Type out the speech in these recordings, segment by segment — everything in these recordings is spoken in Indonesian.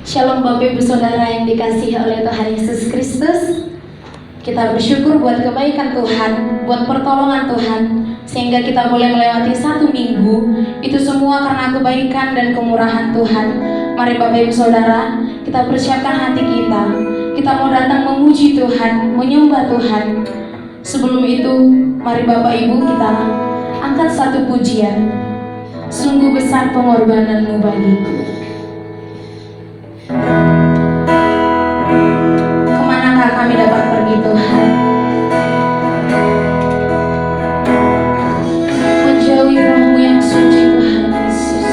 Shalom Bapak Ibu Saudara yang dikasihi oleh Tuhan Yesus Kristus. Kita bersyukur buat kebaikan Tuhan, buat pertolongan Tuhan, sehingga kita boleh melewati satu minggu. Itu semua karena kebaikan dan kemurahan Tuhan. Mari Bapak Ibu Saudara, kita persiapkan hati kita. Kita mau datang memuji Tuhan, menyembah Tuhan. Sebelum itu, mari Bapak Ibu kita angkat satu pujian. Sungguh besar pengorbananmu bagiku. Kemanakah kami dapat pergi Tuhan? Menjauhi roh-Mu yang suci Tuhan Yesus.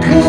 Kau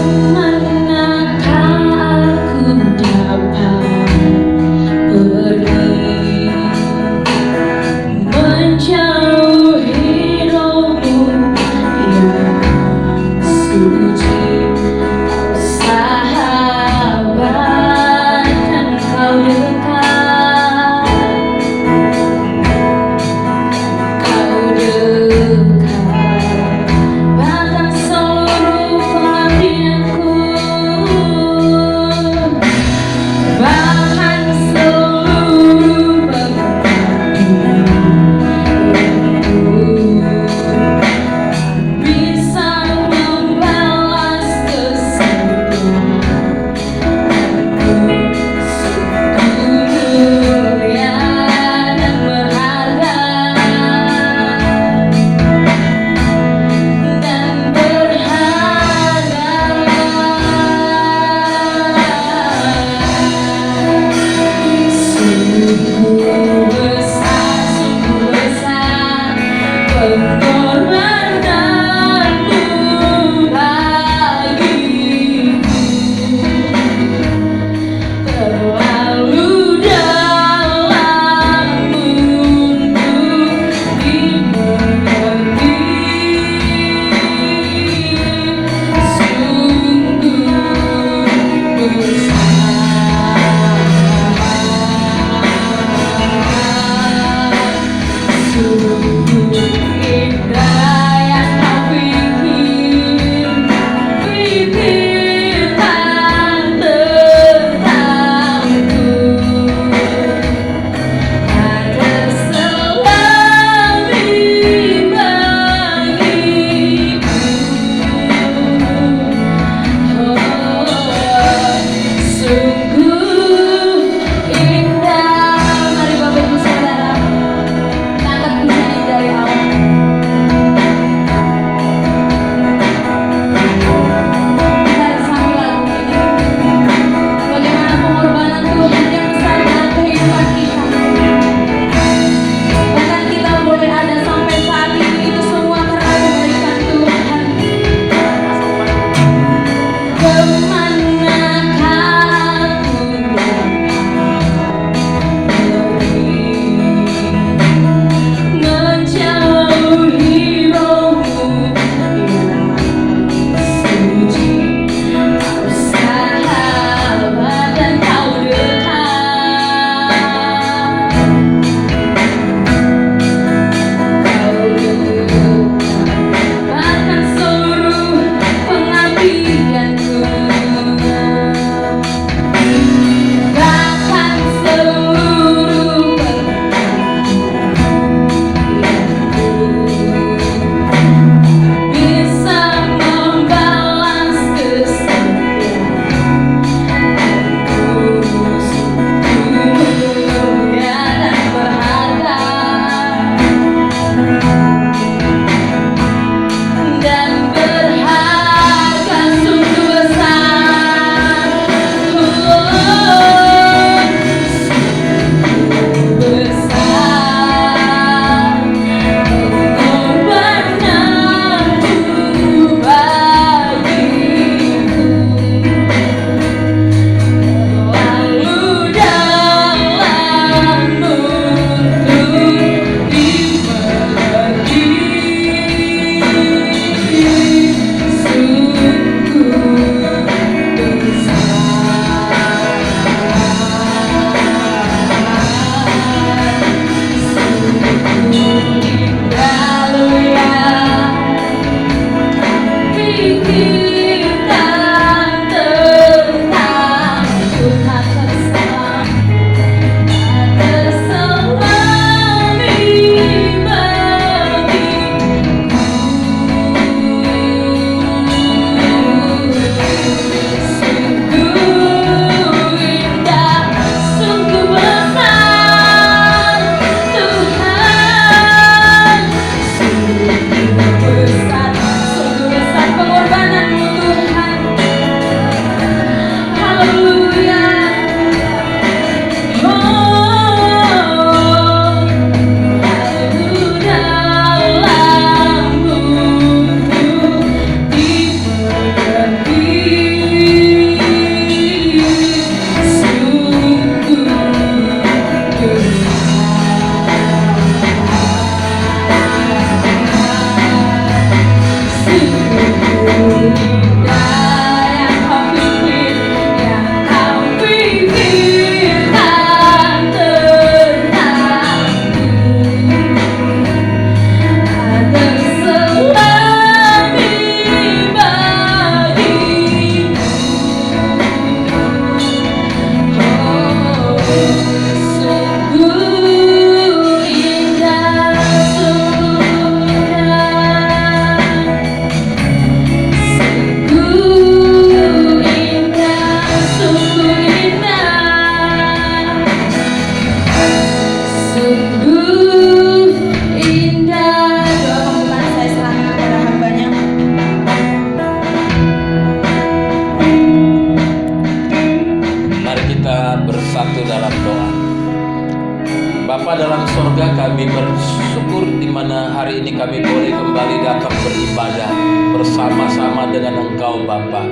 Bapa dalam sorga, kami bersyukur di mana hari ini kami boleh kembali datang beribadah bersama-sama dengan Engkau Bapa.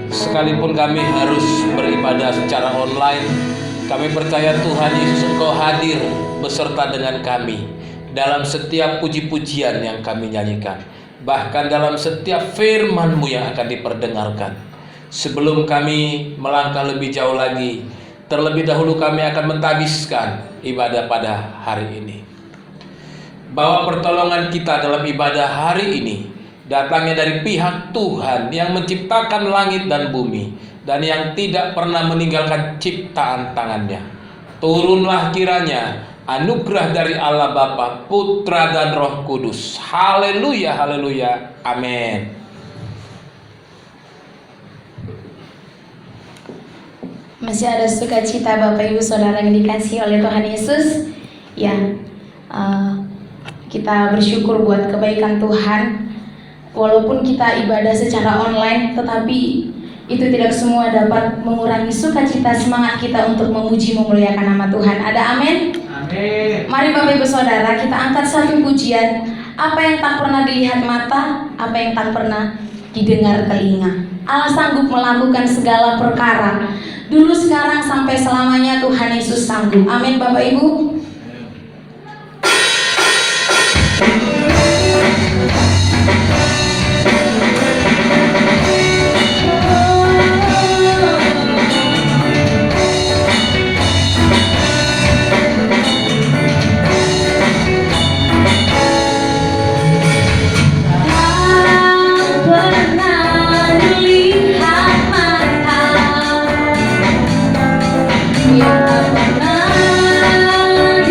Sekalipun kami harus beribadah secara online, kami percaya Tuhan Yesus Engkau hadir beserta dengan kami dalam setiap puji-pujian yang kami nyanyikan, bahkan dalam setiap firman-Mu yang akan diperdengarkan. Sebelum kami melangkah lebih jauh lagi, terlebih dahulu kami akan mentadbiskan ibadah pada hari ini. Bahwa pertolongan kita dalam ibadah hari ini datangnya dari pihak Tuhan yang menciptakan langit dan bumi dan yang tidak pernah meninggalkan ciptaan tangannya. Turunlah kiranya anugerah dari Allah Bapa, Putra dan Roh Kudus. Haleluya, haleluya, amin. Masih ada sukacita Bapak Ibu Saudara yang dikasihi oleh Tuhan Yesus. Ya, kita bersyukur buat kebaikan Tuhan. Walaupun kita ibadah secara online, tetapi itu tidak semua dapat mengurangi sukacita semangat kita untuk memuji memuliakan nama Tuhan. Ada amin? Amin. Mari Bapak Ibu Saudara, kita angkat satu pujian. Apa yang tak pernah dilihat mata, apa yang tak pernah didengar telinga. Allah sanggup melakukan segala perkara. Dulu, sekarang, sampai selamanya Tuhan Yesus sanggup. Amin Bapak Ibu. Tak pernah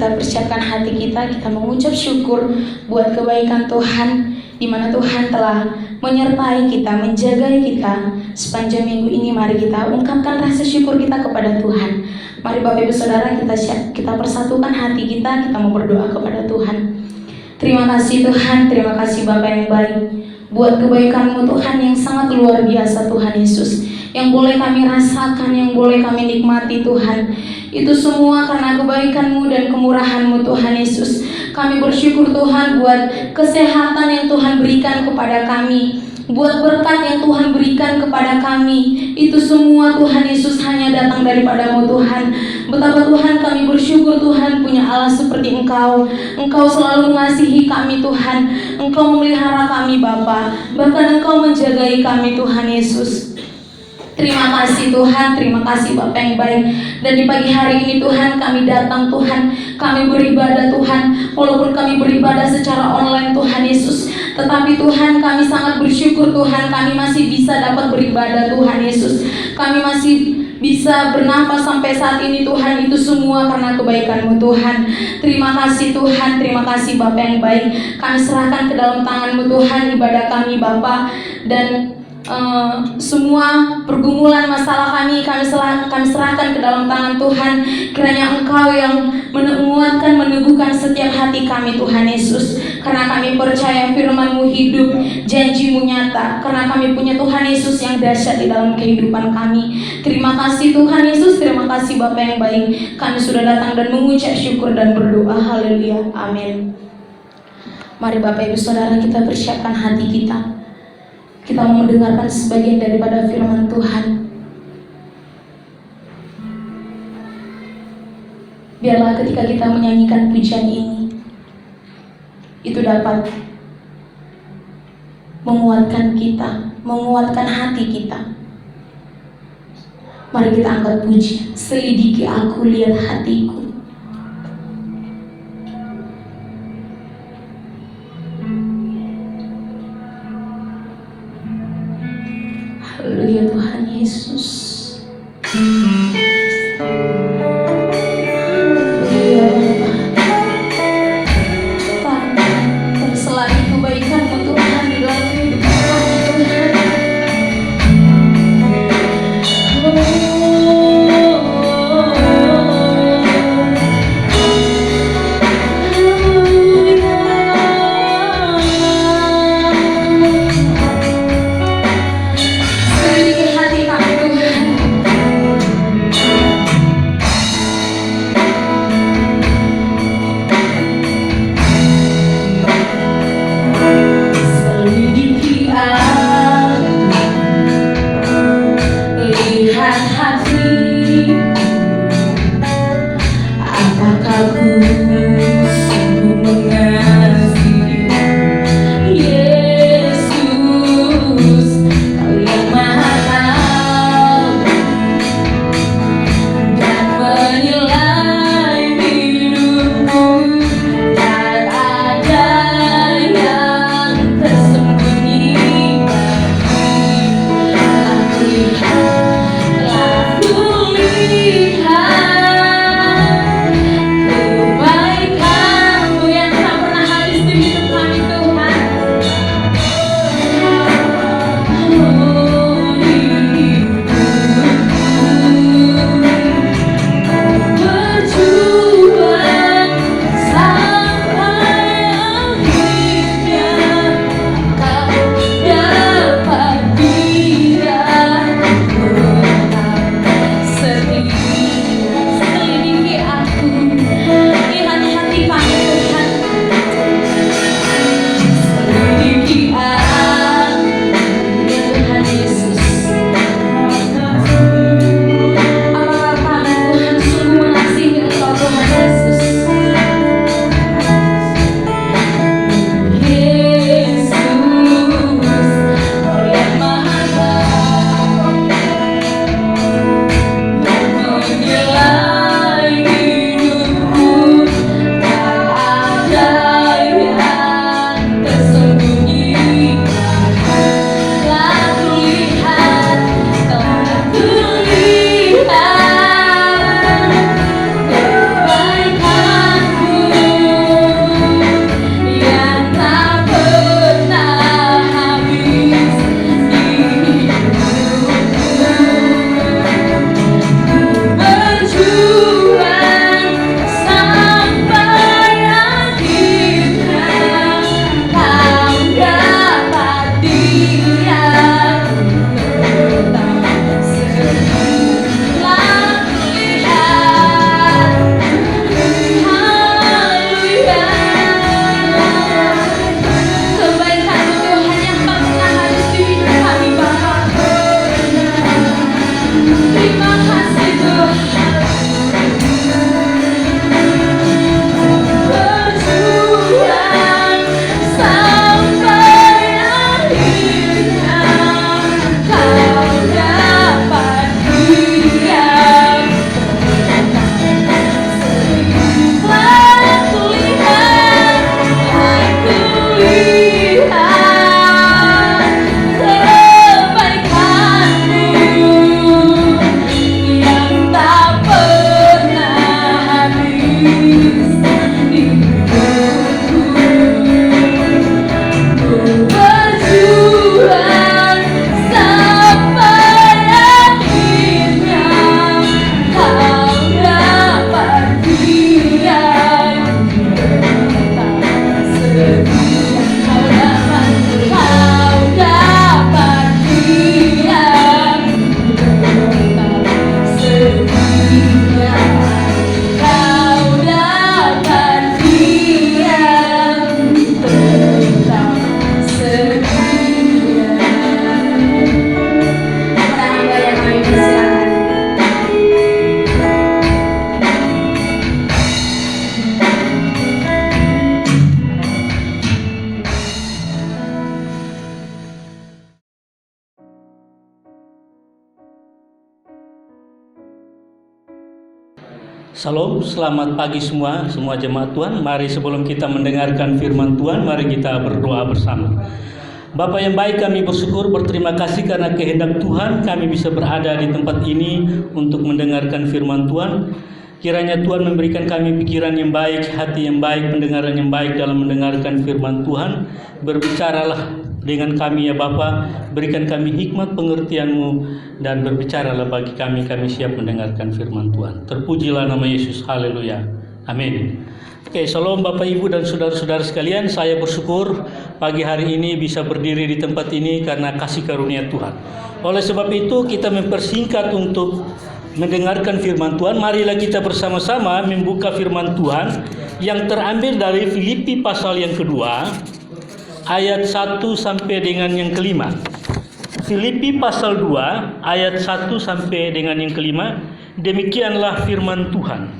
kita persiapkan hati kita mengucap syukur buat kebaikan Tuhan, di mana Tuhan telah menyertai kita, menjaga kita sepanjang minggu ini. Mari kita ungkapkan rasa syukur kita kepada Tuhan. Mari Bapak Ibu Saudara, kita persatukan hati kita mau berdoa kepada Tuhan. Terima kasih Tuhan, terima kasih Bapak yang baik, buat kebaikan-Mu Tuhan yang sangat luar biasa Tuhan Yesus, yang boleh kami rasakan, yang boleh kami nikmati Tuhan. Itu semua karena kebaikan-Mu dan kemurahan-Mu Tuhan Yesus. Kami bersyukur Tuhan buat kesehatan yang Tuhan berikan kepada kami, buat berkat yang Tuhan berikan kepada kami. Itu semua Tuhan Yesus hanya datang daripada-Mu Tuhan. Betapa Tuhan kami bersyukur Tuhan punya Allah seperti Engkau. Engkau selalu mengasihi kami Tuhan. Engkau memelihara kami Bapa. Bahkan Engkau menjagai kami Tuhan Yesus. Terima kasih Tuhan, terima kasih Bapak yang baik. Dan di pagi hari ini Tuhan kami datang Tuhan, kami beribadah Tuhan. Walaupun kami beribadah secara online Tuhan Yesus, tetapi Tuhan kami sangat bersyukur Tuhan, kami masih bisa dapat beribadah Tuhan Yesus. Kami masih bisa bernafas sampai saat ini Tuhan, itu semua karena kebaikan-Mu Tuhan. Terima kasih Tuhan, terima kasih Bapak yang baik. Kami serahkan ke dalam tangan-Mu Tuhan ibadah kami Bapak, dan semua pergumulan masalah kami serahkan ke dalam tangan Tuhan. Kiranya Engkau yang menguatkan, meneguhkan setiap hati kami Tuhan Yesus. Karena kami percaya firman-Mu hidup, janji-Mu nyata. Karena kami punya Tuhan Yesus yang dahsyat di dalam kehidupan kami. Terima kasih Tuhan Yesus, terima kasih Bapa yang baik. Kami sudah datang dan mengucap syukur dan berdoa. Haleluya, amin. Mari Bapak Ibu Saudara, kita persiapkan hati kita. Kita mau mendengarkan sebagian daripada firman Tuhan. Biarlah ketika kita menyanyikan pujian ini, itu dapat menguatkan kita, menguatkan hati kita. Mari kita angkat pujian. Selidiki aku, lihat hatiku. Haleluya Tuhan Yesus. Haleluya Bapa. Selain kebaikan-Mu Tuhan di dalam kehidupan kami Tuhan. Selidiki hati kami Tuhan. Salam, selamat pagi semua jemaat Tuhan. Mari sebelum kita mendengarkan firman Tuhan, mari kita berdoa bersama. Bapa yang baik, kami bersyukur, berterima kasih karena kehendak Tuhan kami bisa berada di tempat ini untuk mendengarkan firman Tuhan. Kiranya Tuhan memberikan kami pikiran yang baik, hati yang baik, pendengaran yang baik dalam mendengarkan firman Tuhan. Berbicaralah dengan kami ya Bapa, berikan kami hikmat pengertian-Mu dan berbicaralah bagi kami siap mendengarkan firman Tuhan. Terpujilah nama Yesus, haleluya, amin. Oke, salam Bapak Ibu dan saudara-saudara sekalian, saya bersyukur pagi hari ini bisa berdiri di tempat ini karena kasih karunia Tuhan. Oleh sebab itu kita mempersingkat untuk mendengarkan firman Tuhan. Marilah kita bersama-sama membuka firman Tuhan yang terambil dari Filipi pasal yang kedua, ayat 1 sampai dengan yang kelima. Filipi pasal 2 ayat 1 sampai dengan yang kelima. Demikianlah firman Tuhan.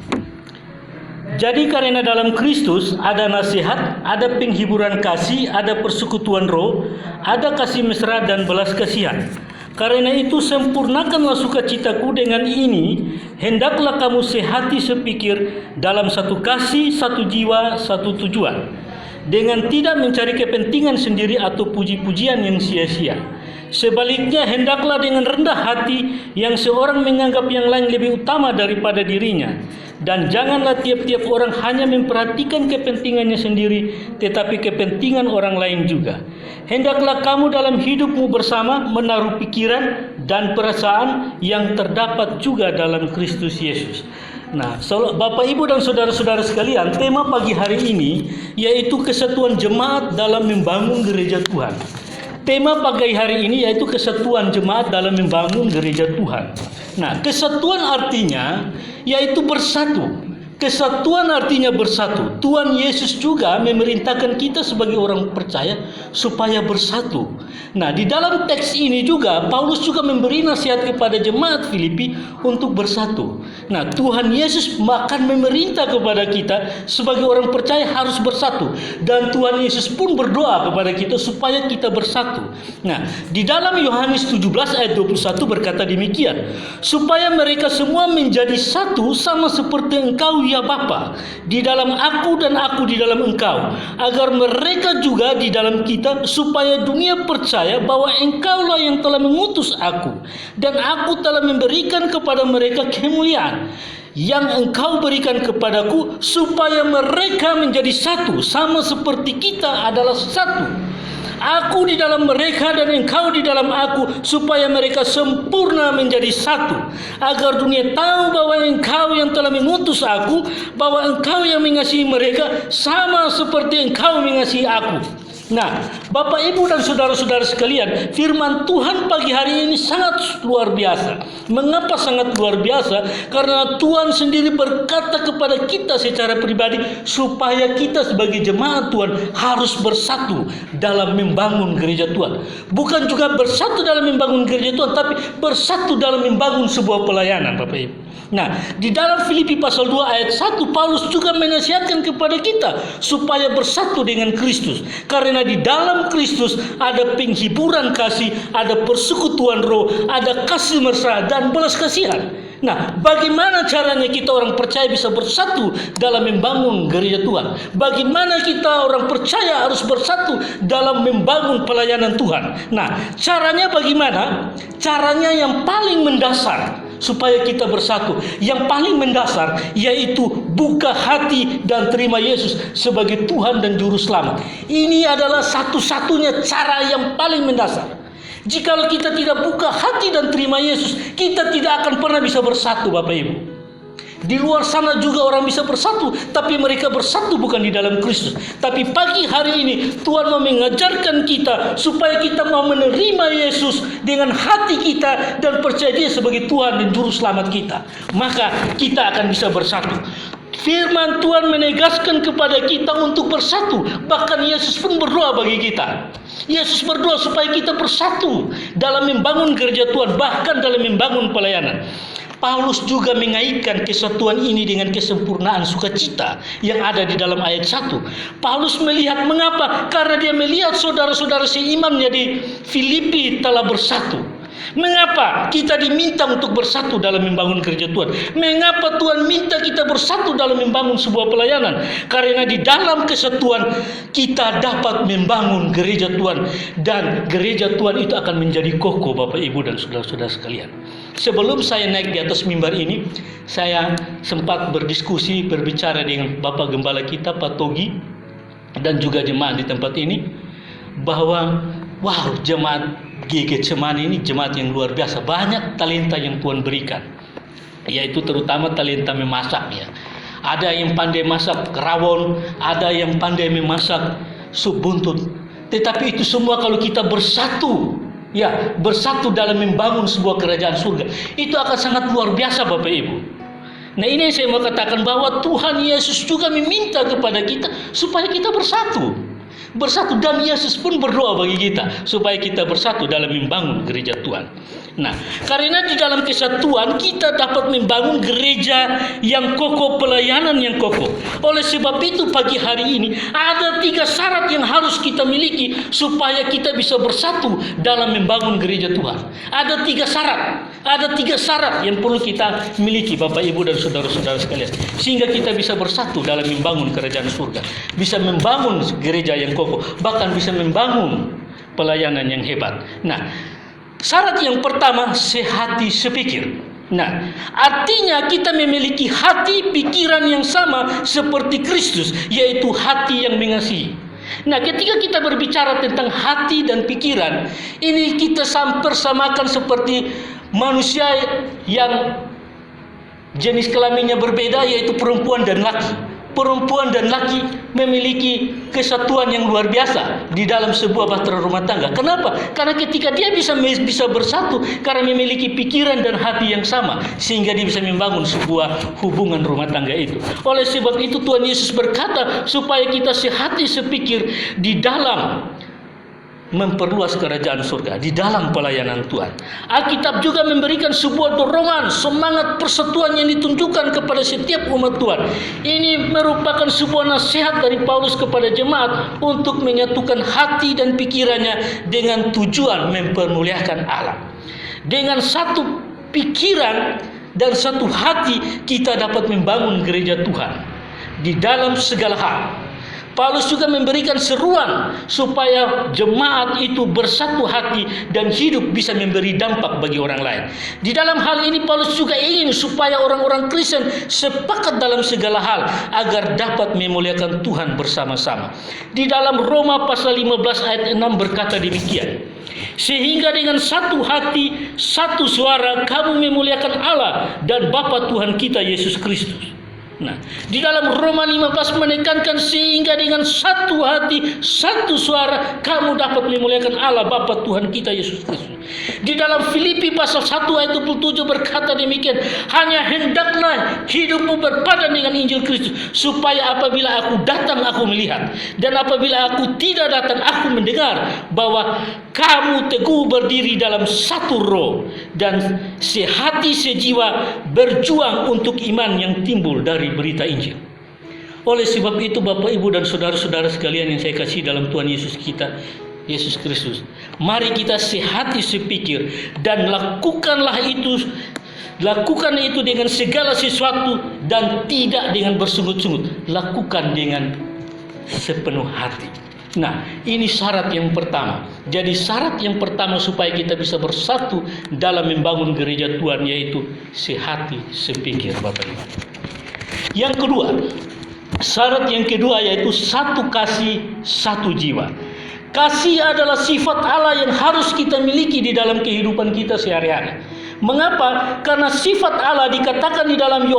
Jadi karena dalam Kristus ada nasihat, ada penghiburan kasih, ada persekutuan roh, ada kasih mesra dan belas kasihan. Karena itu sempurnakanlah sukacitaku dengan ini, hendaklah kamu sehati sepikir dalam satu kasih, satu jiwa, satu tujuan, dengan tidak mencari kepentingan sendiri atau puji-pujian yang sia-sia. Sebaliknya hendaklah dengan rendah hati yang seorang menganggap yang lain lebih utama daripada dirinya. Dan janganlah tiap-tiap orang hanya memperhatikan kepentingannya sendiri, tetapi kepentingan orang lain juga. Hendaklah kamu dalam hidupmu bersama menaruh pikiran dan perasaan yang terdapat juga dalam Kristus Yesus. Nah, Bapak Ibu dan saudara-saudara sekalian, tema pagi hari ini yaitu kesatuan jemaat dalam membangun gereja Tuhan. Tema pagi hari ini yaitu kesatuan jemaat dalam membangun gereja Tuhan. Nah, kesatuan artinya yaitu bersatu. Kesatuan artinya bersatu. Tuhan Yesus juga memerintahkan kita sebagai orang percaya supaya bersatu. Nah, di dalam teks ini juga Paulus juga memberi nasihat kepada jemaat Filipi untuk bersatu. Nah, Tuhan Yesus akan memerintah kepada kita sebagai orang percaya harus bersatu. Dan Tuhan Yesus pun berdoa kepada kita supaya kita bersatu. Nah, di dalam Yohanes 17 ayat 21 berkata demikian, supaya mereka semua menjadi satu sama seperti Engkau ya Bapa, di dalam aku dan aku di dalam Engkau, agar mereka juga di dalam kita, supaya dunia percaya bahwa Engkaulah yang telah mengutus aku, dan aku telah memberikan kepada mereka kemuliaan yang Engkau berikan kepadaku, supaya mereka menjadi satu sama seperti kita adalah satu. Aku di dalam mereka dan Engkau di dalam aku, supaya mereka sempurna menjadi satu, agar dunia tahu bahwa Engkau yang telah mengutus aku, bahwa Engkau yang mengasihi mereka sama seperti Engkau mengasihi aku. Nah, Bapak Ibu dan saudara-saudara sekalian, firman Tuhan pagi hari ini sangat luar biasa. Mengapa sangat luar biasa? Karena Tuhan sendiri berkata kepada kita secara pribadi supaya kita sebagai jemaat Tuhan harus bersatu dalam membangun gereja Tuhan. Bukan juga bersatu dalam membangun gereja Tuhan, tapi bersatu dalam membangun sebuah pelayanan, Bapak Ibu. Nah, di dalam Filipi pasal 2 ayat 1, Paulus juga menasihatkan kepada kita supaya bersatu dengan Kristus. Karena di dalam Kristus ada penghiburan kasih, ada persekutuan roh, ada kasih mesra dan belas kasihan. Nah, bagaimana caranya kita orang percaya bisa bersatu dalam membangun gereja Tuhan? Bagaimana kita orang percaya harus bersatu dalam membangun pelayanan Tuhan? Nah, caranya bagaimana? Caranya yang paling mendasar supaya kita bersatu, yang paling mendasar yaitu buka hati dan terima Yesus sebagai Tuhan dan Juru Selamat. Ini adalah satu-satunya cara yang paling mendasar. Jikalau kita tidak buka hati dan terima Yesus, kita tidak akan pernah bisa bersatu, Bapak Ibu. Di luar sana juga orang bisa bersatu, tapi mereka bersatu bukan di dalam Kristus. Tapi pagi hari ini Tuhan mau mengajarkan kita supaya kita mau menerima Yesus dengan hati kita dan percaya Dia sebagai Tuhan dan Juru Selamat kita. Maka kita akan bisa bersatu. Firman Tuhan menegaskan kepada kita untuk bersatu. Bahkan Yesus pun berdoa bagi kita. Yesus berdoa supaya kita bersatu dalam membangun gereja Tuhan, bahkan dalam membangun pelayanan. Paulus juga mengaitkan kesatuan ini dengan kesempurnaan sukacita yang ada di dalam ayat 1. Paulus melihat mengapa? Karena dia melihat saudara-saudara seimannya di Filipi telah bersatu. Mengapa kita diminta untuk bersatu dalam membangun gereja Tuhan? Mengapa Tuhan minta kita bersatu dalam membangun sebuah pelayanan? Karena di dalam kesatuan kita dapat membangun gereja Tuhan, dan gereja Tuhan itu akan menjadi kokoh, Bapak Ibu dan saudara-saudara sekalian. Sebelum saya naik di atas mimbar ini, saya sempat berdiskusi, berbicara dengan Bapak Gembala kita, Pak Togi, dan juga jemaat di tempat ini, bahwa wow, jemaat GG Cemani ini jemaat yang luar biasa. Banyak talenta yang Tuhan berikan, yaitu terutama talenta memasak ya. Ada yang pandai masak rawon, ada yang pandai memasak sup buntut. Tetapi itu semua kalau kita bersatu, ya, bersatu dalam membangun sebuah kerajaan surga, itu akan sangat luar biasa, Bapak Ibu. Nah, ini yang saya mau katakan, bahwa Tuhan Yesus juga meminta kepada kita supaya kita bersatu. Dan Yesus pun berdoa bagi kita supaya kita bersatu dalam membangun gereja Tuhan. Nah, karena di dalam kesatuan kita dapat membangun gereja yang kokoh, pelayanan yang kokoh. Oleh sebab itu pagi hari ini ada 3 syarat yang harus kita miliki supaya kita bisa bersatu dalam membangun gereja Tuhan. Ada 3 syarat. Ada 3 syarat yang perlu kita miliki, Bapak Ibu dan saudara-saudara sekalian, sehingga kita bisa bersatu dalam membangun kerajaan surga, bisa membangun gereja yang kokoh, bahkan bisa membangun pelayanan yang hebat. Nah, syarat yang pertama, sehati sepikir. Nah, artinya kita memiliki hati pikiran yang sama seperti Kristus, yaitu hati yang mengasihi. Nah, ketika kita berbicara tentang hati dan pikiran, ini kita persamakan seperti manusia yang jenis kelaminnya berbeda, yaitu perempuan dan laki. Perempuan dan laki memiliki kesatuan yang luar biasa di dalam sebuah bahtera rumah tangga. Kenapa? Karena ketika dia bisa bersatu, karena memiliki pikiran dan hati yang sama, sehingga dia bisa membangun sebuah hubungan rumah tangga itu. Oleh sebab itu Tuhan Yesus berkata supaya kita sehati sepikir di dalam memperluas kerajaan surga, di dalam pelayanan Tuhan. Alkitab juga memberikan sebuah dorongan, semangat persatuan yang ditunjukkan kepada setiap umat Tuhan. Ini merupakan sebuah nasihat dari Paulus kepada jemaat untuk menyatukan hati dan pikirannya dengan tujuan mempermuliakan Allah. Dengan satu pikiran dan satu hati kita dapat membangun gereja Tuhan di dalam segala hal. Paulus juga memberikan seruan supaya jemaat itu bersatu hati dan hidup bisa memberi dampak bagi orang lain. Di dalam hal ini Paulus juga ingin supaya orang-orang Kristen sepakat dalam segala hal agar dapat memuliakan Tuhan bersama-sama. Di dalam Roma pasal 15 ayat 6 berkata demikian, sehingga dengan satu hati, satu suara kamu memuliakan Allah dan Bapa Tuhan kita Yesus Kristus. Nah, di dalam Roma 15 menekankan sehingga dengan satu hati, satu suara kamu dapat memuliakan Allah Bapa Tuhan kita Yesus Kristus. Di dalam Filipi pasal 1 ayat 27 berkata demikian, hanya hendaklah hidupmu berpadan dengan Injil Kristus, supaya apabila aku datang aku melihat, dan apabila aku tidak datang aku mendengar, bahwa kamu teguh berdiri dalam satu roh dan sehati sejiwa berjuang untuk iman yang timbul dari berita Injil. Oleh sebab itu Bapak Ibu dan saudara-saudara sekalian yang saya kasih dalam Tuhan Yesus kita, Yesus Kristus, mari kita sehati sepikir dan lakukan itu dengan segala sesuatu dan tidak dengan bersungut-sungut. Lakukan dengan sepenuh hati. Nah, ini syarat yang pertama. Jadi syarat yang pertama supaya kita bisa bersatu dalam membangun gereja Tuhan, yaitu sehati sepikir, Bapak Ibu. Yang kedua, syarat yang kedua yaitu satu kasih, satu jiwa. Kasih adalah sifat Allah yang harus kita miliki di dalam kehidupan kita sehari-hari. Mengapa? Karena sifat Allah dikatakan di dalam 1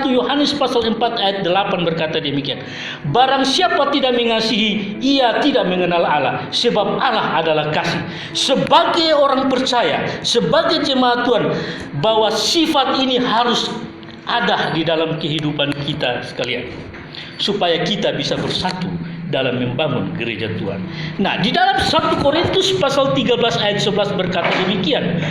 Yohanes pasal 4 ayat 8 berkata demikian. Barang siapa tidak mengasihi, ia tidak mengenal Allah, sebab Allah adalah kasih. Sebagai orang percaya, sebagai jemaat Tuhan, bahwa sifat ini harus ada di dalam kehidupan kita sekalian, supaya kita bisa bersatu dalam membangun gereja Tuhan. Nah, di dalam 1 Korintus pasal 13 ayat 11 berkata demikian.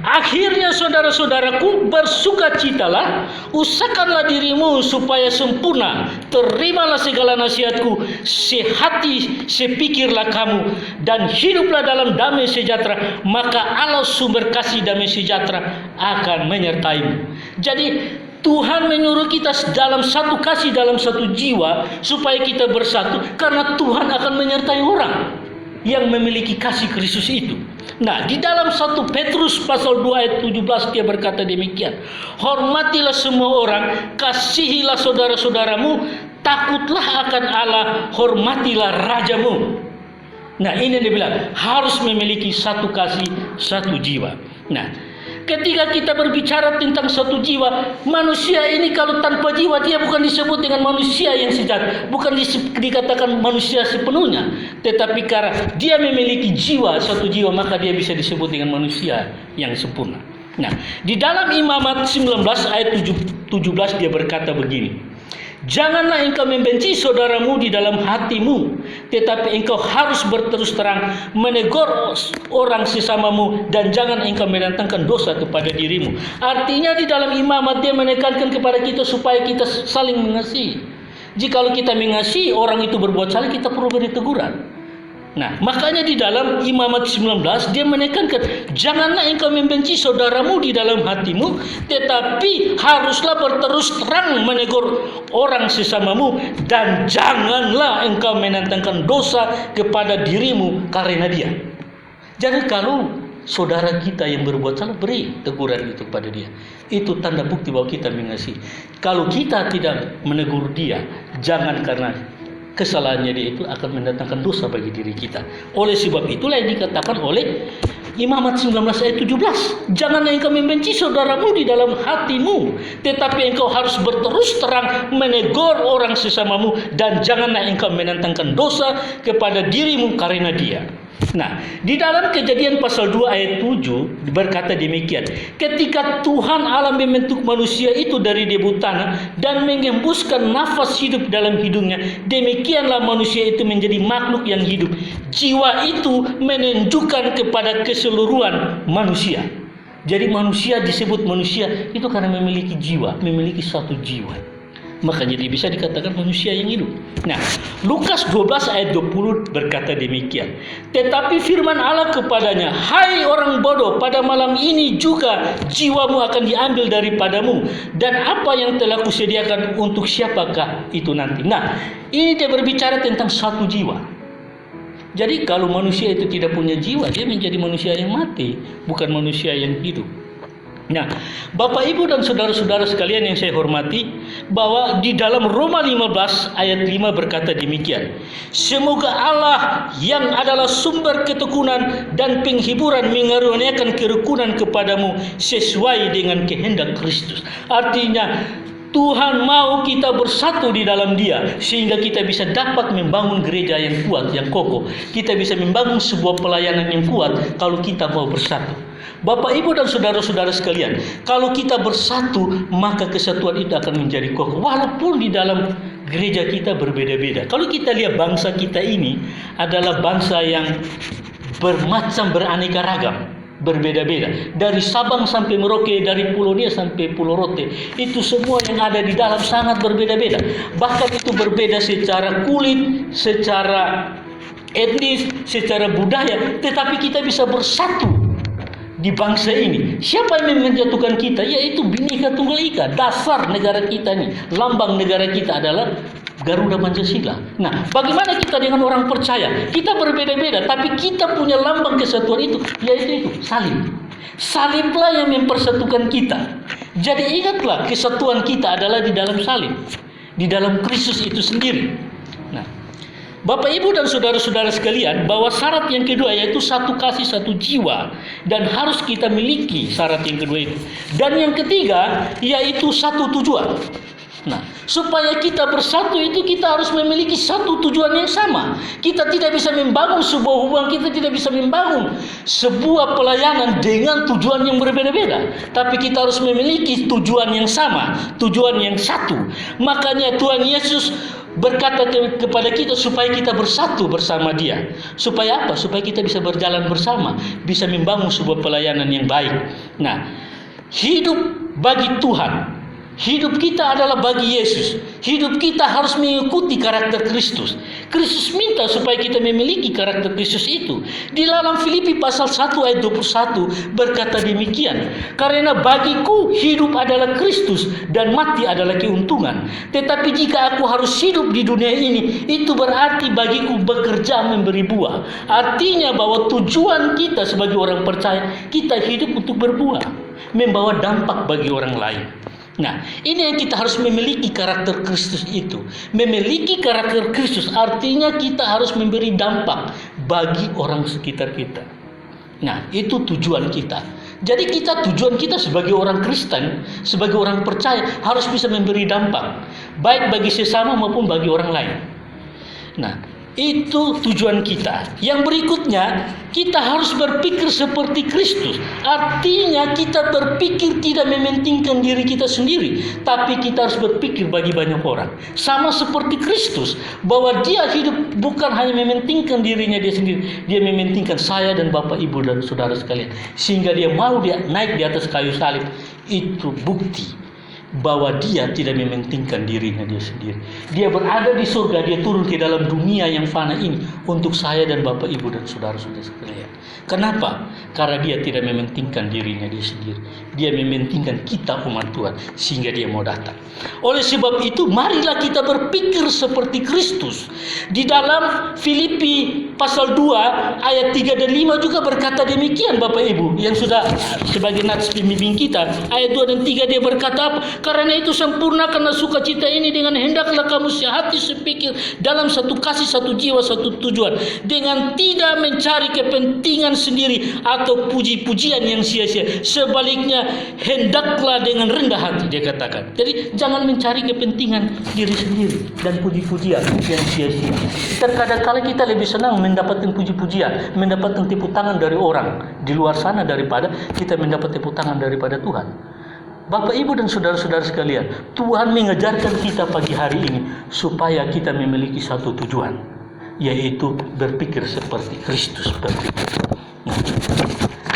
Akhirnya saudara-saudaraku, bersukacitalah, usahakanlah dirimu supaya sempurna, terimalah segala nasihatku, sehati, sepikirlah kamu, dan hiduplah dalam damai sejahtera, maka Allah sumber kasih damai sejahtera akan menyertaimu. Jadi Tuhan menyuruh kita dalam satu kasih, dalam satu jiwa, supaya kita bersatu, karena Tuhan akan menyertai orang yang memiliki kasih Kristus itu. Nah, di dalam 1 Petrus pasal 2 ayat 17 dia berkata demikian. Hormatilah semua orang, kasihilah saudara-saudaramu, takutlah akan Allah, hormatilah rajamu. Nah, ini dia bilang harus memiliki satu kasih, satu jiwa. Nah, ketika kita berbicara tentang satu jiwa, manusia ini kalau tanpa jiwa dia bukan disebut dengan manusia yang sejati, bukan dikatakan manusia sepenuhnya, tetapi karena dia memiliki jiwa, satu jiwa, maka dia bisa disebut dengan manusia yang sempurna. Nah, di dalam Imamat 19 ayat 17 dia berkata begini. Janganlah engkau membenci saudaramu di dalam hatimu, tetapi engkau harus berterus terang menegur orang sesamamu, dan jangan engkau mendatangkan dosa kepada dirimu. Artinya di dalam imamat dia menekankan kepada kita supaya kita saling mengasihi. Jikalau kita mengasihi orang itu berbuat salah, kita perlu beri teguran. Nah, makanya di dalam Imamat 19 dia menekankan, janganlah engkau membenci saudaramu di dalam hatimu, tetapi haruslah berterus terang menegur orang sesamamu, dan janganlah engkau menantangkan dosa kepada dirimu karena dia. Jadi kalau saudara kita yang berbuat salah, beri teguran itu kepada dia. Itu tanda bukti bahwa kita mengasihi. Kalau kita tidak menegur dia, jangan karena kesalahannya dia itu akan mendatangkan dosa bagi diri kita. Oleh sebab itulah yang dikatakan oleh Imamat 19 ayat 17. Janganlah engkau membenci saudaramu di dalam hatimu, tetapi engkau harus berterus terang menegur orang sesamamu, dan janganlah engkau menantangkan dosa kepada dirimu karena dia. Nah, di dalam Kejadian pasal 2 ayat 7 berkata demikian. Ketika Tuhan Allah membentuk manusia itu dari debu tanah dan mengembuskan nafas hidup dalam hidungnya, demikianlah manusia itu menjadi makhluk yang hidup. Jiwa itu menunjukkan kepada keseluruhan manusia. Jadi manusia disebut manusia itu karena memiliki jiwa, memiliki satu jiwa. Makanya dia bisa dikatakan manusia yang hidup. Nah, Lukas 12 ayat 20 berkata demikian. Tetapi firman Allah kepadanya, hai orang bodoh, pada malam ini juga jiwamu akan diambil daripadamu, dan apa yang telah kusediakan untuk siapakah itu nanti. Nah, ini dia berbicara tentang satu jiwa. Jadi kalau manusia itu tidak punya jiwa, dia menjadi manusia yang mati, bukan manusia yang hidup. Nah, Bapak Ibu dan saudara-saudara sekalian yang saya hormati, bahwa di dalam Roma 15 ayat 5 berkata demikian. Semoga Allah yang adalah sumber ketekunan dan penghiburan mengaruniakan kerukunan kepadamu sesuai dengan kehendak Kristus. Artinya Tuhan mau kita bersatu di dalam Dia, sehingga kita bisa dapat membangun gereja yang kuat, yang kokoh. Kita bisa membangun sebuah pelayanan yang kuat kalau kita mau bersatu. Bapak, Ibu, dan saudara-saudara sekalian, kalau kita bersatu, maka kesatuan itu akan menjadi kokoh. Walaupun di dalam gereja kita berbeda-beda. Kalau kita lihat bangsa kita ini adalah bangsa yang bermacam, beraneka ragam, berbeda-beda. Dari Sabang sampai Merauke, dari Pulau Nia sampai Pulau Rote, itu semua yang ada di dalam sangat berbeda-beda. Bahkan itu berbeda secara kulit, secara etnis, secara budaya, tetapi kita bisa bersatu di bangsa ini. Siapa yang menjatuhkan kita? Yaitu Bhinneka Tunggal Ika. Dasar negara kita ini, lambang negara kita adalah Garuda Pancasila. Nah, bagaimana kita dengan orang percaya? Kita berbeda-beda, tapi kita punya lambang kesatuan itu, yaitu salib. Saliblah yang mempersatukan kita. Jadi ingatlah, kesatuan kita adalah di dalam salib, di dalam Kristus itu sendiri. Nah, Bapak, Ibu, dan saudara-saudara sekalian, bahwa syarat yang kedua yaitu satu kasih, satu jiwa, dan harus kita miliki syarat yang kedua itu. Dan yang ketiga yaitu satu tujuan. Nah, supaya kita bersatu itu kita harus memiliki satu tujuan yang sama. Kita tidak bisa membangun sebuah hubungan, kita tidak bisa membangun sebuah pelayanan dengan tujuan yang berbeda-beda. Tapi kita harus memiliki tujuan yang sama, tujuan yang satu. Makanya Tuhan Yesus berkata kepada kita supaya kita bersatu bersama Dia. Supaya apa? Supaya kita bisa berjalan bersama, bisa membangun sebuah pelayanan yang baik. Nah, hidup bagi Tuhan, hidup kita adalah bagi Yesus. Hidup kita harus mengikuti karakter Kristus. Kristus minta supaya kita memiliki karakter Kristus itu. Di dalam Filipi pasal 1 ayat 21 berkata demikian, karena bagiku hidup adalah Kristus dan mati adalah keuntungan. Tetapi jika aku harus hidup di dunia ini, itu berarti bagiku bekerja memberi buah. Artinya bahwa tujuan kita sebagai orang percaya, kita hidup untuk berbuah, membawa dampak bagi orang lain. Nah, ini yang kita harus memiliki karakter Kristus itu. Memiliki karakter Kristus artinya kita harus memberi dampak bagi orang sekitar kita. Nah, itu tujuan kita. Jadi tujuan kita sebagai orang Kristen, sebagai orang percaya harus bisa memberi dampak, baik bagi sesama maupun bagi orang lain. Nah, itu tujuan kita. Yang berikutnya, kita harus berpikir seperti Kristus. Artinya kita berpikir tidak mementingkan diri kita sendiri, tapi kita harus berpikir bagi banyak orang. Sama seperti Kristus, bahwa Dia hidup bukan hanya mementingkan dirinya Dia sendiri, Dia mementingkan saya dan Bapak, Ibu dan saudara sekalian. Sehingga Dia mau naik di atas kayu salib. Itu bukti bahwa Dia tidak mementingkan dirinya Dia sendiri. Dia berada di surga, Dia turun ke dalam dunia yang fana ini untuk saya dan Bapak, Ibu dan saudara-saudara sekalian. Kenapa? Karena Dia tidak mementingkan dirinya Dia sendiri. Dia mementingkan kita umat Tuhan, sehingga Dia mau datang. Oleh sebab itu, marilah kita berpikir seperti Kristus. Di dalam Filipi pasal 2 ayat 3 dan 5 juga berkata demikian, Bapak Ibu yang sudah sebagai nats pembimbing kita. Ayat 2 dan 3 dia berkata apa? Karena itu sempurnakanlah sukacita ini dengan hendaklah kamu sehati sepikir dalam satu kasih, satu jiwa, satu tujuan, dengan tidak mencari kepentingan sendiri atau puji-pujian yang sia-sia. Sebaliknya hendaklah dengan rendah hati, dia katakan. Jadi jangan mencari kepentingan diri sendiri dan puji-pujian yang sia-sia. Terkadang-kala kita lebih senang mendapatkan puji-pujian, mendapatkan tepuk tangan dari orang di luar sana daripada kita mendapat tepuk tangan daripada Tuhan. Bapak, Ibu dan saudara-saudara sekalian, Tuhan mengajarkan kita pagi hari ini supaya kita memiliki satu tujuan, yaitu berpikir seperti Kristus berpikir.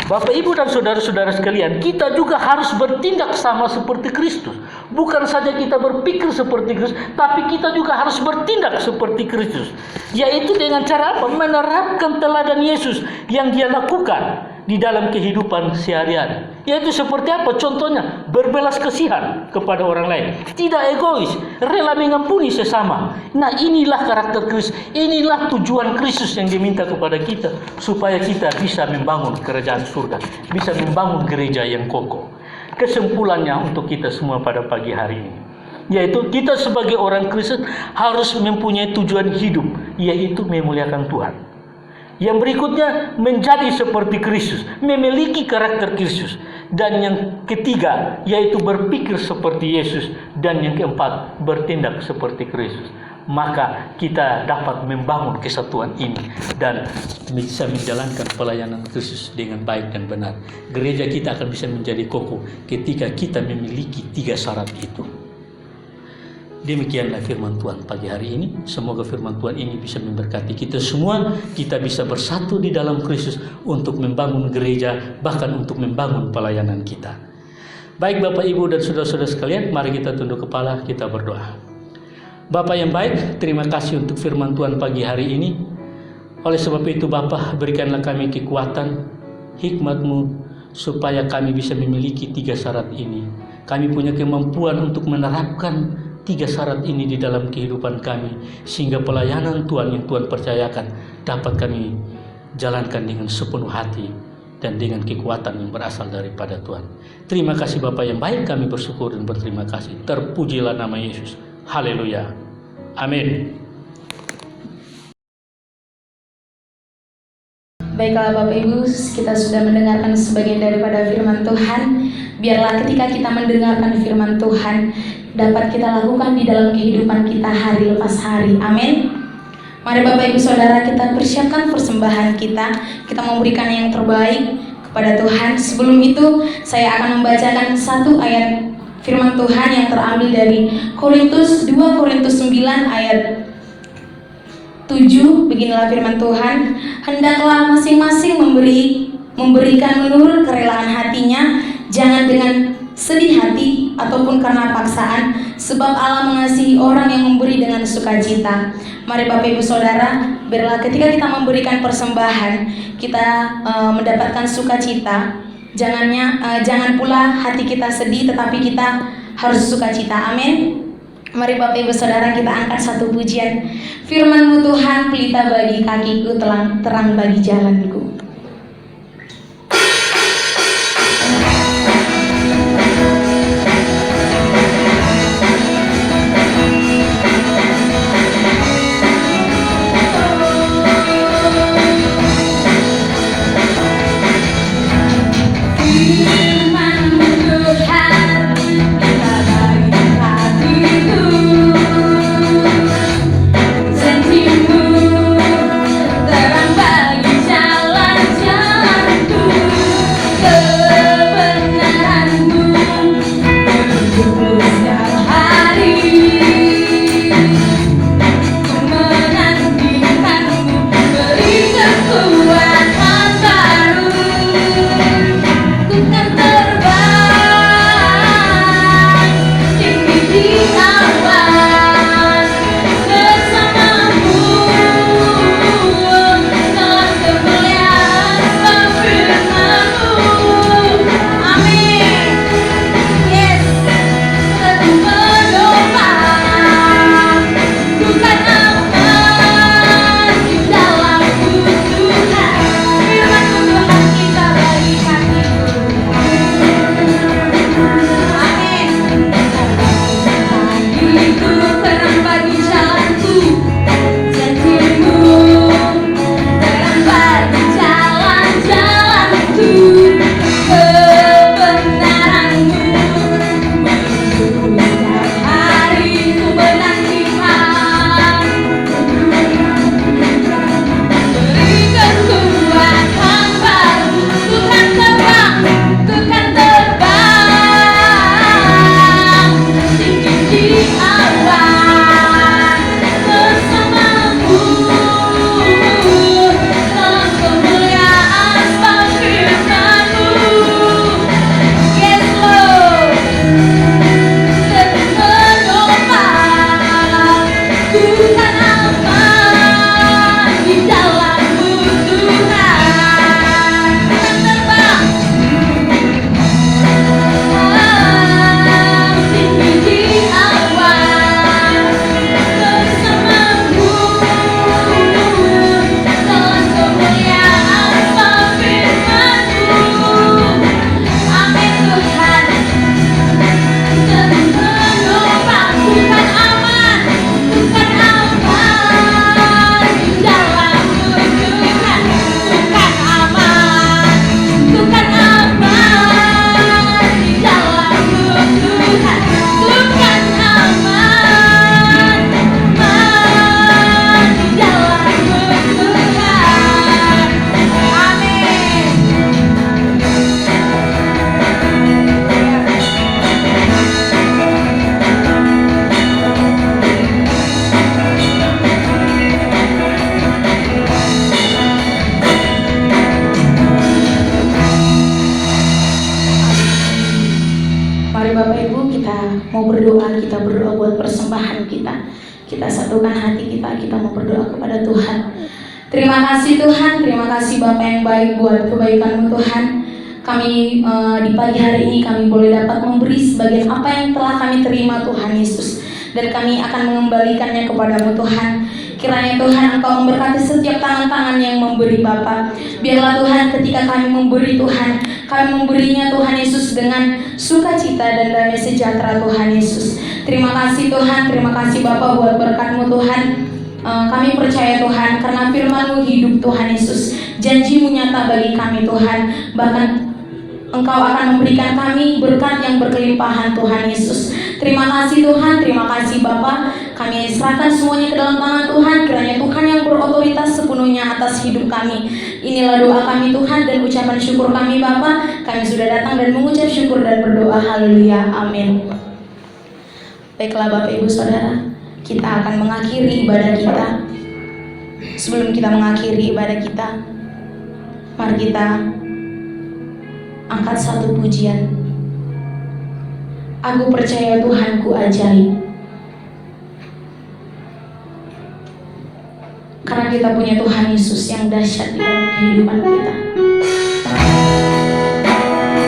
Bapak, Ibu dan saudara-saudara sekalian, kita juga harus bertindak sama seperti Kristus. Bukan saja kita berpikir seperti Kristus, tapi kita juga harus bertindak seperti Kristus. Yaitu dengan cara apa? Menerapkan teladan Yesus yang Dia lakukan di dalam kehidupan sehari-hari. Yaitu seperti apa? Contohnya, berbelas kasihan kepada orang lain. Tidak egois, rela mengampuni sesama. Nah, inilah karakter Kristus. Inilah tujuan Kristus yang diminta kepada kita, supaya kita bisa membangun kerajaan surga, bisa membangun gereja yang kokoh. Kesimpulannya untuk kita semua pada pagi hari ini, yaitu kita sebagai orang Kristen harus mempunyai tujuan hidup, yaitu memuliakan Tuhan. Yang berikutnya, menjadi seperti Kristus, memiliki karakter Kristus. Dan yang ketiga, yaitu berpikir seperti Yesus. Dan yang keempat, bertindak seperti Kristus. Maka kita dapat membangun kesatuan ini dan bisa menjalankan pelayanan Kristus dengan baik dan benar. Gereja kita akan bisa menjadi kokoh ketika kita memiliki 3 syarat itu. Demikianlah firman Tuhan pagi hari ini. Semoga firman Tuhan ini bisa memberkati kita semua. Kita bisa bersatu di dalam Kristus untuk membangun gereja, bahkan untuk membangun pelayanan kita. Baik Bapak, Ibu dan saudara-saudara sekalian, mari kita tunduk kepala, kita berdoa. Bapa yang baik, terima kasih untuk firman Tuhan pagi hari ini. Oleh sebab itu Bapa, berikanlah kami kekuatan, hikmat-Mu, supaya kami bisa memiliki 3 syarat ini. Kami punya kemampuan untuk menerapkan 3 syarat ini di dalam kehidupan kami, sehingga pelayanan Tuhan yang Tuhan percayakan dapat kami jalankan dengan sepenuh hati dan dengan kekuatan yang berasal daripada Tuhan. Terima kasih Bapa yang baik, kami bersyukur dan berterima kasih. Terpujilah nama Yesus. Haleluya. Amin. Baiklah Bapak Ibu, kita sudah mendengarkan sebagian daripada firman Tuhan. Biarlah ketika kita mendengarkan firman Tuhan, dapat kita lakukan di dalam kehidupan kita hari lepas hari. Amin. Mari Bapak Ibu Saudara, kita persiapkan persembahan kita. Kita memberikan yang terbaik kepada Tuhan. Sebelum itu, saya akan membacakan 1 ayat firman Tuhan yang terambil dari 2 Korintus 9 ayat 7. Beginilah firman Tuhan, hendaklah masing-masing memberikan menurut kerelaan hatinya, jangan dengan sedih hati ataupun karena paksaan, sebab Allah mengasihi orang yang memberi dengan sukacita. Mari Bapak Ibu Saudara, biarlah ketika kita memberikan persembahan, kita mendapatkan sukacita. Jangan pula hati kita sedih, tetapi kita harus sukacita. Amin. Mari Bapak Ibu Saudara, kita angkat satu pujian. Firman-Mu Tuhan, pelita bagi kakiku, terang bagi jalanku. Kita berdoa buat persembahan kita. Kita satukan hati kita mau berdoa kepada Tuhan. Terima kasih Tuhan, terima kasih Bapa yang baik buat kebaikan-Mu Tuhan. Kami di pagi hari ini kami boleh dapat memberi sebagian apa yang telah kami terima Tuhan Yesus, dan kami akan mengembalikannya kepada-Mu Tuhan. Kiranya Tuhan Engkau memberkati setiap tangan-tangan yang memberi Bapa. Biarlah Tuhan ketika kami memberi Tuhan, kami memberinya Tuhan Yesus dengan sukacita dan damai sejahtera Tuhan Yesus. Terima kasih Tuhan, terima kasih Bapa buat berkat-Mu Tuhan. Kami percaya Tuhan karena firman-Mu hidup Tuhan Yesus. Janji-Mu nyata bagi kami Tuhan. Bahkan Engkau akan memberikan kami berkat yang berkelimpahan Tuhan Yesus. Terima kasih Tuhan, terima kasih Bapa. Kami serahkan semuanya ke dalam tangan Tuhan. Kiranya Tuhan yang berotoritas sepenuhnya atas hidup kami. Inilah doa kami Tuhan dan ucapan syukur kami Bapa. Kami sudah datang dan mengucap syukur dan berdoa. Haleluya, amin. Baiklah Bapak Ibu Saudara, kita akan mengakhiri ibadah kita. Sebelum kita mengakhiri ibadah kita, mari kita angkat satu pujian. Aku percaya Tuhanku ajaib. Karena kita punya Tuhan Yesus yang dahsyat di dalam kehidupan kita.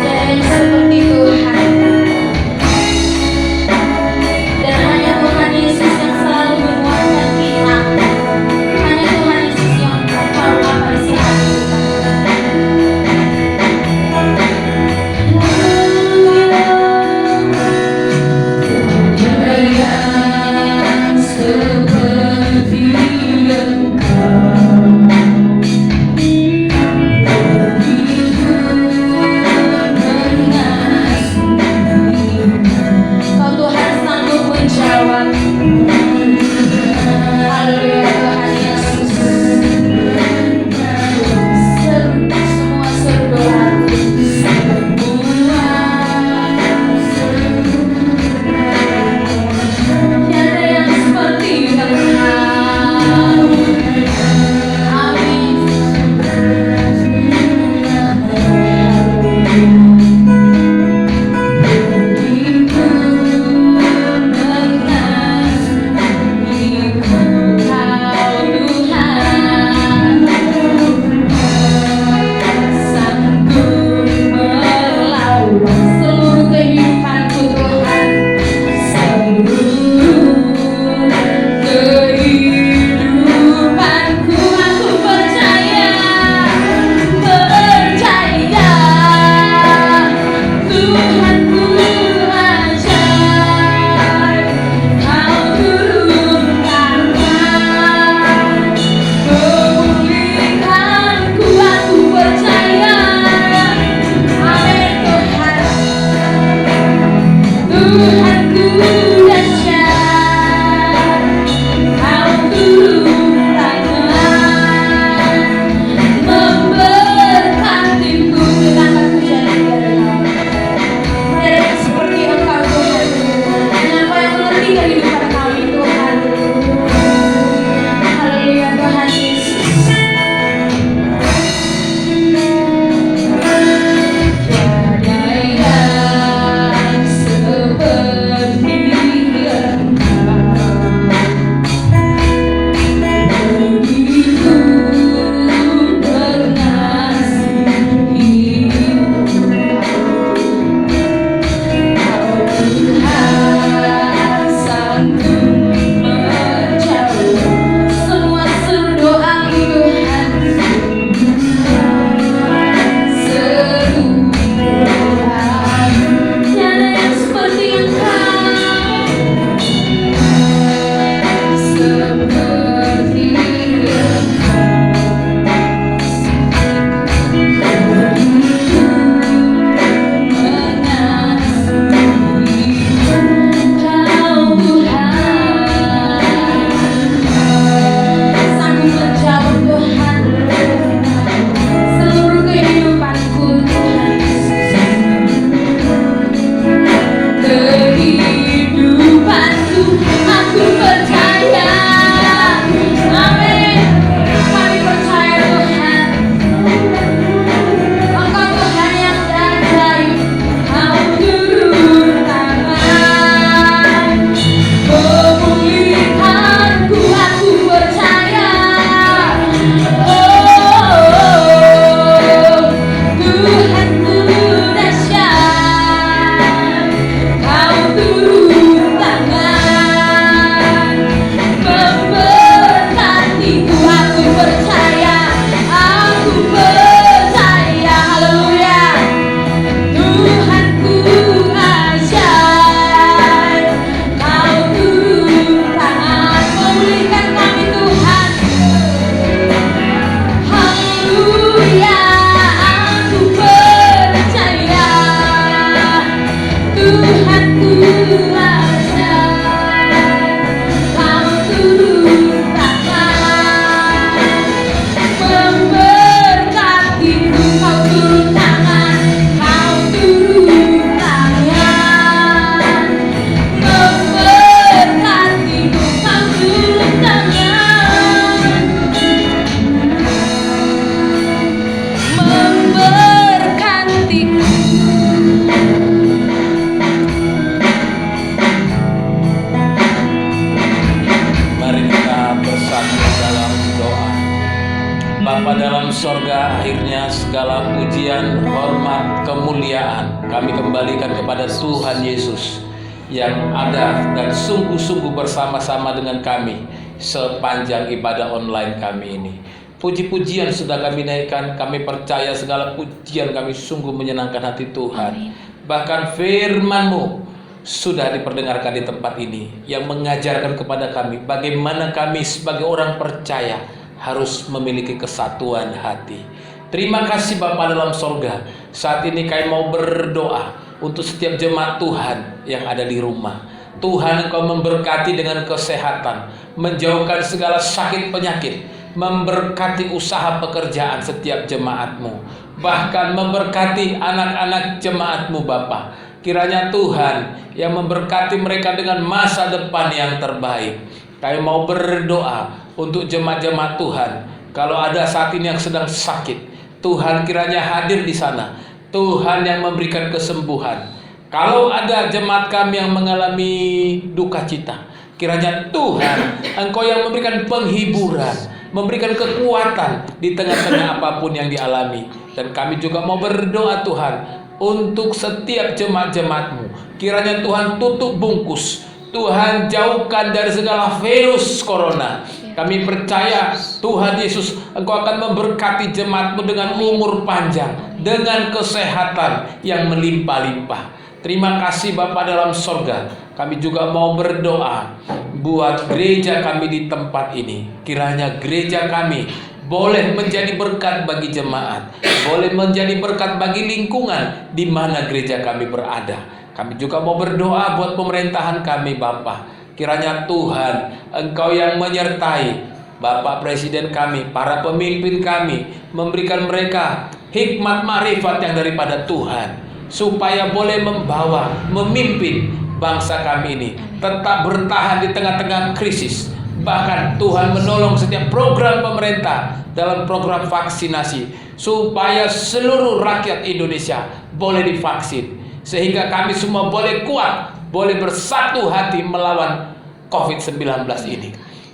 Tiada yang seperti Tuhan. Dan hanya Tuhan Yesus yang selalu menguatkan kita. Hanya Tuhan Yesus yang tahu apa isi hati kita. Seperti engkau dalam sorga, akhirnya segala pujian, hormat, kemuliaan kami kembalikan kepada Tuhan Yesus yang ada dan sungguh-sungguh bersama-sama dengan kami sepanjang ibadah online kami ini. Puji-pujian sudah kami naikkan, kami percaya segala pujian kami sungguh menyenangkan hati Tuhan. Bahkan firman-Mu sudah diperdengarkan di tempat ini yang mengajarkan kepada kami bagaimana kami sebagai orang percaya harus memiliki kesatuan hati. Terima kasih Bapa dalam sorga. Saat ini kami mau berdoa untuk setiap jemaat Tuhan yang ada di rumah. Tuhan, Engkau memberkati dengan kesehatan, menjauhkan segala sakit penyakit, memberkati usaha pekerjaan setiap jemaat-Mu, bahkan memberkati anak-anak jemaat-Mu Bapa. Kiranya Tuhan yang memberkati mereka dengan masa depan yang terbaik. Kami mau berdoa untuk jemaat-jemaat Tuhan. Kalau ada saat ini yang sedang sakit, Tuhan kiranya hadir di sana. Tuhan yang memberikan kesembuhan. Kalau ada jemaat kami yang mengalami duka cita, kiranya Tuhan, Engkau yang memberikan penghiburan, memberikan kekuatan di tengah-tengah apapun yang dialami. Dan kami juga mau berdoa Tuhan untuk setiap jemaat-jemaat-Mu. Kiranya Tuhan tutup bungkus, Tuhan jauhkan dari segala virus corona. Kami percaya Tuhan Yesus, Engkau akan memberkati jemaat-Mu dengan umur panjang, dengan kesehatan yang melimpah-limpah. Terima kasih Bapa dalam sorga. Kami juga mau berdoa buat gereja kami di tempat ini. Kiranya gereja kami boleh menjadi berkat bagi jemaat, boleh menjadi berkat bagi lingkungan di mana gereja kami berada. Kami juga mau berdoa buat pemerintahan kami Bapa. Kiranya Tuhan, Engkau yang menyertai Bapak Presiden kami, para pemimpin kami, memberikan mereka hikmat marifat yang daripada Tuhan, supaya boleh membawa, memimpin bangsa kami ini tetap bertahan di tengah-tengah krisis. Bahkan Tuhan menolong setiap program pemerintah dalam program vaksinasi, supaya seluruh rakyat Indonesia boleh divaksin, sehingga kami semua boleh kuat, boleh bersatu hati melawan COVID-19 ini.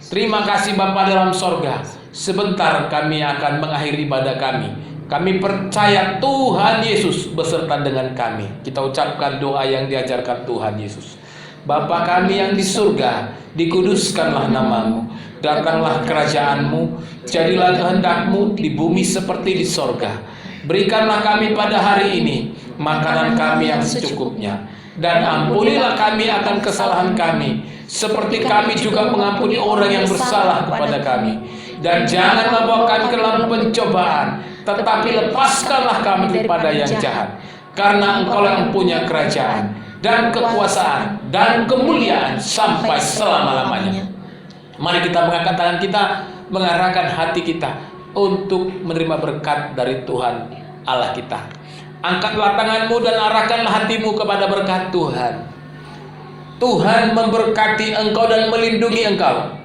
Terima kasih Bapa dalam sorga. Sebentar kami akan mengakhiri ibadah kami. Kami percaya Tuhan Yesus beserta dengan kami. Kita ucapkan doa yang diajarkan Tuhan Yesus. Bapa kami yang di surga, dikuduskanlah nama-Mu. Datanglah kerajaan-Mu, jadilah kehendak-Mu di bumi seperti di sorga. Berikanlah kami pada hari ini makanan kami yang secukupnya, dan ampunilah kami akan kesalahan kami, seperti kami juga mengampuni orang yang bersalah kepada kami. Dan jangan membawa kami ke dalam pencobaan, tetapi lepaskanlah kami daripada yang jahat. Karena Engkau yang punya kerajaan dan kekuasaan dan kemuliaan sampai selama-lamanya. Mari kita mengangkat tangan kita, mengarahkan hati kita untuk menerima berkat dari Tuhan Allah kita. Angkatlah tanganmu dan arahkanlah hatimu kepada berkat Tuhan. Tuhan memberkati engkau dan melindungi engkau.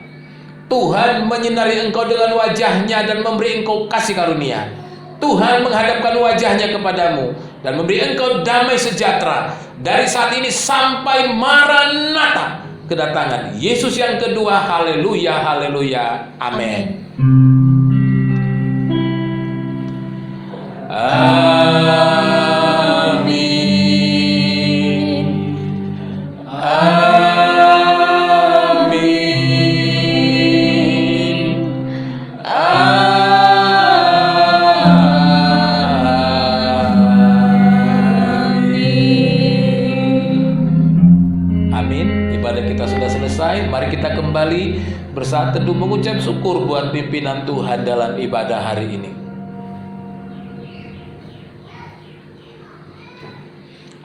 Tuhan menyinari engkau dengan wajahnya dan memberi engkau kasih karunia. Tuhan menghadapkan wajahnya kepadamu dan memberi engkau damai sejahtera dari saat ini sampai Maranatha, kedatangan Yesus yang kedua. Haleluya, haleluya, amin. Mari kita kembali bersaat teduh mengucap syukur buat pimpinan Tuhan dalam ibadah hari ini.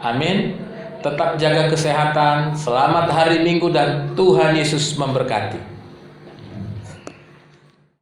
Amin. Tetap jaga kesehatan, selamat hari Minggu, dan Tuhan Yesus memberkati.